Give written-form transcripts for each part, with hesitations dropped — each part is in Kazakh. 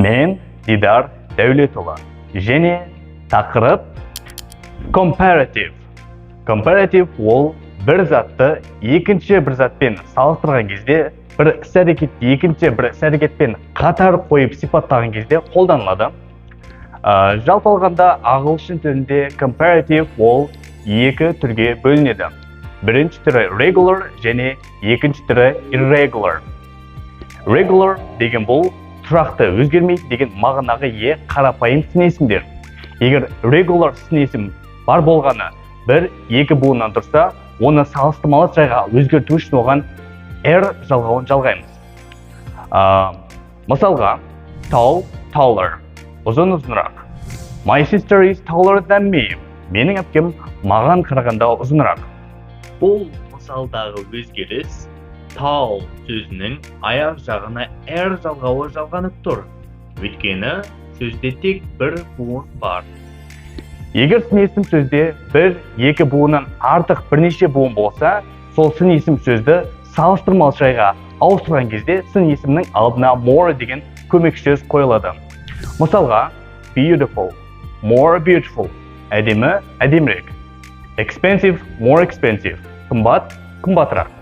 Мен Дидар Дәулетұлы. Және тақырып comparative. Comparative ол бір затты екінші бір затпен салыстырған кезде, бір іс-әрекетті екінші бір іс-әрекетпен қатар қойып сипаттаған кезде қолданылады. Жалпы алғанда ағылшын тілінде comparative ол екі түрге бөлінеді. Бірінші түрі regular және екінші түрі irregular. Regular деген бұл тұрақты, өзгермейді деген мағынаға ие қарапайым сын есімдер. Егер regular сын есім бар болғаны бір екі буыннан тұрса, оны салыстырмалы жайға өзгерту үшін оған r жалғауын жалғаймыз. Мысалға, tall, taller, ұзын-ұзынырақ. My sister is taller than me. Менің әпкем маған қарағанда ұзынырақ. Бұл мысалдағы өзгеріс tall сөзінің аяқ жағына r жалғауы жалғанып тұр. Өйткені сөзде тек бір буын бар. Егер сын есім сөзде бір, екі буыннан артық бірнеше буын болса, сол сын есім сөзді салыстырмалы жайға ауыстырған кезде сын есімнің алдына more деген көмекші сөз қойылады. Мысалға, beautiful, more beautiful, әдемі, әдемірек. Expensive, more expensive, қымбат, қымбатырақ.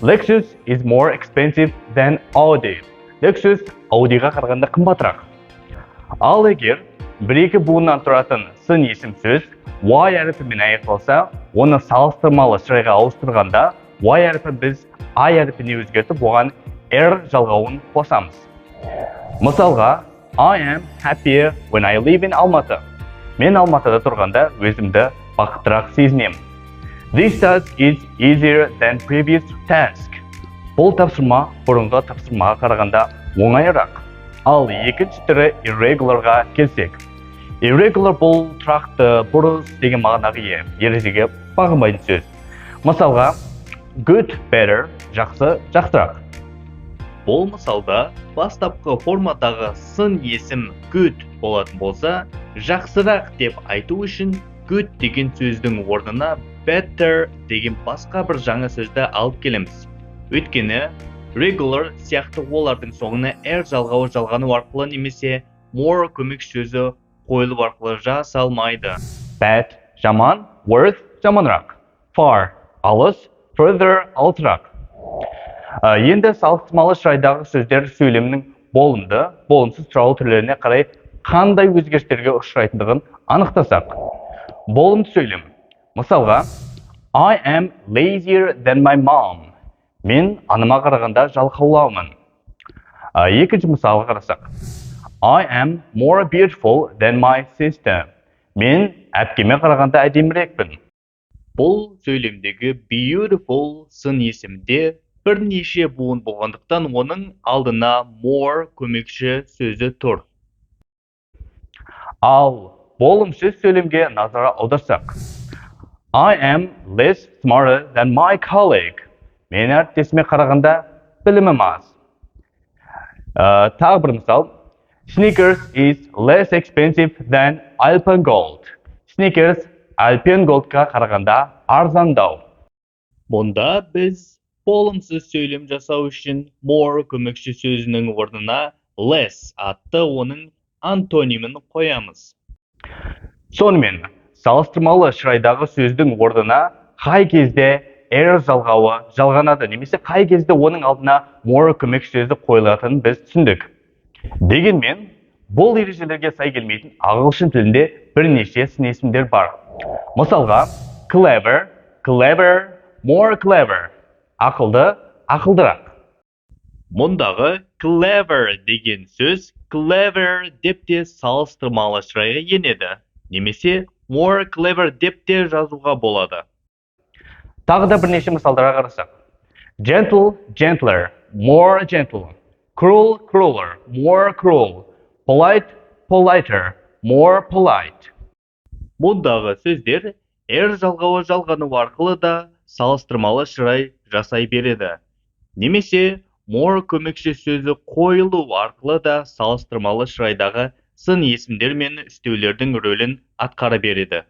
Lexus is more expensive than Audi. Lexus Audiға қарағанда қымбатырақ. Ал егер бір-екі буыннан тұратын сын есім сөз y әріпімен аяқталса, оны салыстырмалы жайға ауыстырғанда y әріпін біз I әріпіне өзгертіп, оған r жалғауын қосамыз. Мысалға, I am happier when I live in Алматы. Мен Алматыда тұрғанда өзімді бақыттырақ сезінемін. This task is easier than previous task. Бұл тапсырма бұрынғы тапсырмаға қарағанда оңайырақ. Ал екінші түрі irregularға келсек. Irregular бұл тұрақты, бұрыс деген мағынаға ие, ережеге бағынбайтын сөз. Мысалға, good, better, жақсы, жақсырақ. Бұл мысалда бастапқы формадағы сын есім good болатын болса, жақсырақ деп айту үшін good деген сөздің орнына better деген басқа бір жаңа сөзді алып келеміз. Өйткені regular сияқты олардың соңына r жалғауы жалғану арқылы немесе more көмекші сөзі қойылу арқылы жасалмайды. Bad, жаман, worse, жаманырақ. Far, алыс, further, алысырақ. Енді салыстырмалы жайдағы сөздер сөйлемнің болымды, болымсыз туралы түрлеріне қарай қандай өзгерістерге ұшырайтындығын анықтасақ. Болымды сөйлем. Мысалға, I am lazier than my mom. Мен аныма қарағанда жалқаулаумын. Екінші мысалға қарасақ. I am more beautiful than my sister. Мен әпкеме қарағанда әдемірекпін. Бұл сөйлемдегі beautiful сын есімде бірнеше буын болғандықтан оның алдына more көмекші сөзі тұр. Ал болымсыз сөйлемге назар аударсақ. I am less smarter than my colleague. Мен әріптесіме қарағанда білімім аз. Тағы бір мысал. Snickers is less expensive than Alpengold. Snickers Alpengoldқа қарағанда арзандау. Бұнда біз болымсыз сөйлем жасау үшін more көмекші сөзінің орнына less атты оның антонимін қоямыз. Сонымен, салыстырмалы шырайдағы сөздің орнына қай кезде r жалғауы жалғанады, немесе қай кезде оның алдына more көмекші сөзі қойылатынын біз түсіндік. Дегенмен, бұл ережелерге сай келмейтін ағылшын тілінде бірнеше сын есімдер бар. Мысалға, clever, clever, more clever. Ақылды, ақылдырақ. Мұндағы clever деген сөз clever деп те салыстырмалы шырайға енеді, немесе more clever деп те жазуға болады. Тағы да бірнеше мысалдарға қарасақ. Gentle, gentler, more gentle. Cruel, crueler, more cruel. Polite, politer, more polite. Мұндағы сөздер r жалғауы жалғану арқылы да салыстырмалы шырай жасай береді. Немесе more көмекші сөзі қойылу арқылы да салыстырмалы шырайдағы сын есімдер мен үстеулердің рөлін атқара береді.